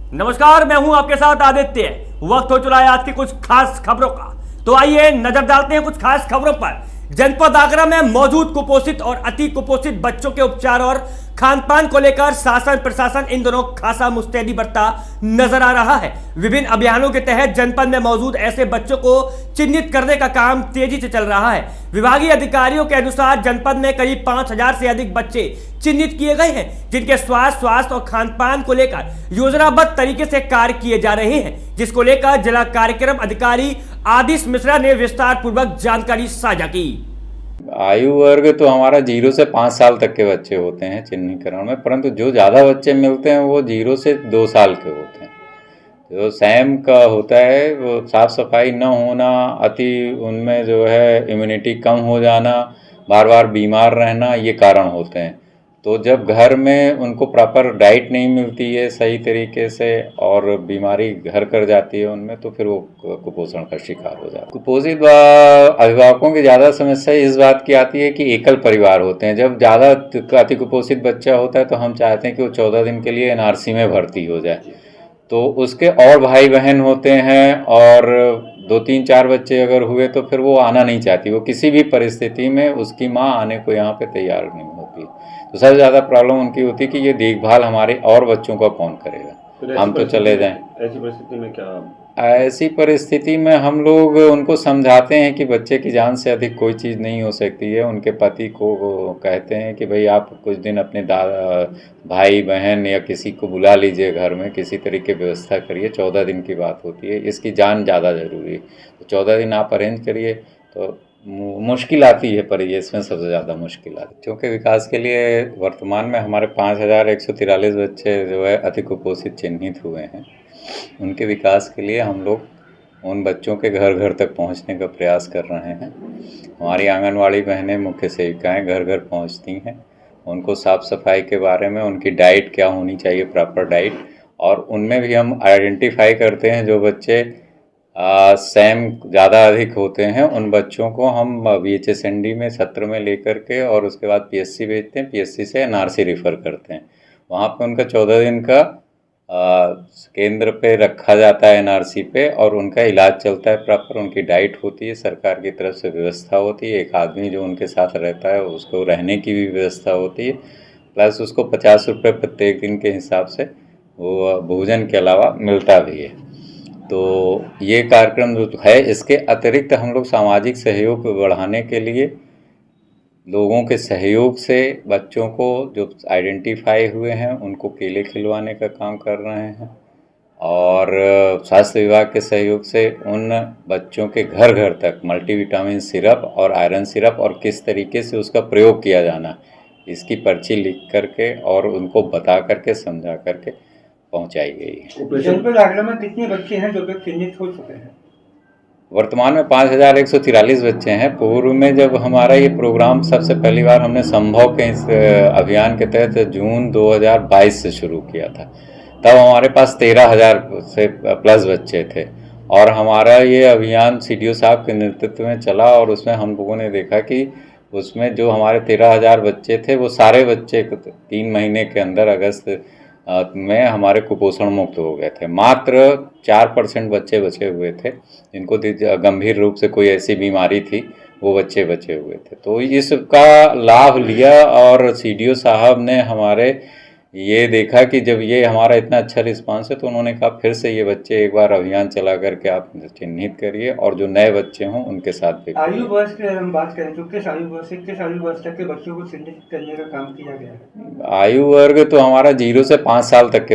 नमस्कार, मैं हूं आपके साथ आदित्य। वक्त हो चला है आज की कुछ खास खबरों का, तो आइए नजर डालते हैं कुछ खास खबरों पर। जनपद आगरा में मौजूद कुपोषित और अति कुपोषित बच्चों के उपचार और खान पान को लेकर शासन प्रशासन इन दोनों खासा मुस्तैदी बरता नजर आ रहा है। विभिन्न अभियानों के तहत जनपद में मौजूद ऐसे बच्चों को चिन्हित करने का काम तेजी से चल रहा है। विभागीय अधिकारियों के अनुसार जनपद में करीब 5000 से अधिक बच्चे चिन्हित किए गए हैं, जिनके स्वास्थ्य और खान पान को लेकर योजनाबद्ध तरीके से कार्य किए जा रहे हैं, जिसको लेकर जिला कार्यक्रम अधिकारी आदिश मिश्रा ने विस्तार पूर्वक जानकारी साझा की। आयु वर्ग तो हमारा 0 से 5 साल तक के बच्चे होते हैं चिन्हीकरण में, परंतु जो ज़्यादा बच्चे मिलते हैं वो 0 से 2 साल के होते हैं। जो सैम का होता है वो साफ़ सफाई न होना, अति उनमें जो है इम्यूनिटी कम हो जाना, बार बार बीमार रहना, ये कारण होते हैं। तो जब घर में उनको प्रॉपर डाइट नहीं मिलती है सही तरीके से और बीमारी घर कर जाती है उनमें, तो फिर वो कुपोषण का शिकार हो जाता है। कुपोषित अभिभावकों की ज़्यादा समस्या इस बात की आती है कि एकल परिवार होते हैं। जब ज़्यादा अति कुपोषित बच्चा होता है तो हम चाहते हैं कि वो 14 दिन के लिए एनआरसी में भर्ती हो जाए, तो उसके और भाई बहन होते हैं और 2-3-4 बच्चे अगर हुए तो फिर वो आना नहीं चाहती। वो किसी भी परिस्थिति में उसकी माँ आने को यहाँ पे तैयार नहीं होती। तो सबसे ज़्यादा प्रॉब्लम उनकी होती है कि ये देखभाल हमारे और बच्चों का कौन करेगा, हम तो चले जाएं। ऐसी परिस्थिति में क्या? ऐसी परिस्थिति में हम लोग उनको समझाते हैं कि बच्चे की जान से अधिक कोई चीज़ नहीं हो सकती है। उनके पति को कहते हैं कि भाई आप कुछ दिन अपने भाई बहन या किसी को बुला लीजिए, घर में किसी तरीके की व्यवस्था करिए। 14 दिन की बात होती है, इसकी जान ज़्यादा ज़रूरी है। तो 14 दिन आप अरेंज करिए। तो मुश्किल आती है, पर ये इसमें सबसे ज़्यादा मुश्किल आती है क्योंकि विकास के लिए वर्तमान में हमारे 5143 बच्चे जो है अति कुपोषित चिन्हित हुए हैं। उनके विकास के लिए हम लोग उन बच्चों के घर घर तक पहुंचने का प्रयास कर रहे हैं। हमारी आंगनवाड़ी बहनें, मुख्य सेविकाएं घर घर पहुंचती हैं। उनको साफ़ सफाई के बारे में, उनकी डाइट क्या होनी चाहिए, प्रॉपर डाइट, और उनमें भी हम आइडेंटिफाई करते हैं जो बच्चे सैम ज़्यादा अधिक होते हैं। उन बच्चों को हम VHSND में सत्र में लेकर के और उसके बाद PSC भेजते हैं। PSC से NRC रेफ़र करते हैं। वहाँ पे उनका 14 दिन का केंद्र पे रखा जाता है NRC पे, और उनका इलाज चलता है प्रॉपर। उनकी डाइट होती है, सरकार की तरफ से व्यवस्था होती है। एक आदमी जो उनके साथ रहता है उसको रहने की भी व्यवस्था होती है, प्लस उसको 50 रुपये प्रत्येक दिन के हिसाब से वो भोजन के अलावा मिलता भी है। तो ये कार्यक्रम जो है, इसके अतिरिक्त हम लोग सामाजिक सहयोग बढ़ाने के लिए लोगों के सहयोग से बच्चों को जो आइडेंटिफाई हुए हैं उनको केले खिलवाने का काम कर रहे हैं, और स्वास्थ्य विभाग के सहयोग से उन बच्चों के घर घर तक मल्टीविटामिन सिरप और आयरन सिरप और किस तरीके से उसका प्रयोग किया जाना, इसकी पर्ची लिख करके और उनको बता करके समझा करके पहुंचाई गई है। जनपद आगरा में कितने बच्चे हैं जो चिन्हित हो चुके हैं? वर्तमान में 5143 बच्चे हैं। पूर्व में जब हमारा ये प्रोग्राम सबसे पहली बार हमने संभव के इस अभियान के तहत जून 2022 से शुरू किया था, तब हमारे पास 13,000 से प्लस बच्चे थे। और हमारा ये अभियान CDO साहब के नेतृत्व में चला, और उसमें हम लोगों ने देखा कि उसमें जो हमारे 13,000 बच्चे थे वो सारे बच्चे 3 महीने के अंदर अगस्त में हमारे कुपोषण मुक्त हो गए थे। मात्र 4% बच्चे बचे हुए थे जिनको गंभीर रूप से कोई ऐसी बीमारी थी, वो बच्चे बचे हुए थे। तो इसका लाभ लिया, और CDO साहब ने हमारे ये देखा कि जब ये हमारा इतना अच्छा रिस्पांस है तो उन्होंने कहा फिर से ये बच्चे एक बार अभियान चला करके आप चिन्हित करिए, और जो नए बच्चे हों उनके साथ भी। आयु वर्ष की हम बात करें तो किस आयु वर्ष से किस आयु वर्ष तक के बच्चों को चिन्हित करने का काम किया गया है? आयु वर्ग तो हमारा 0 से 5 साल तक के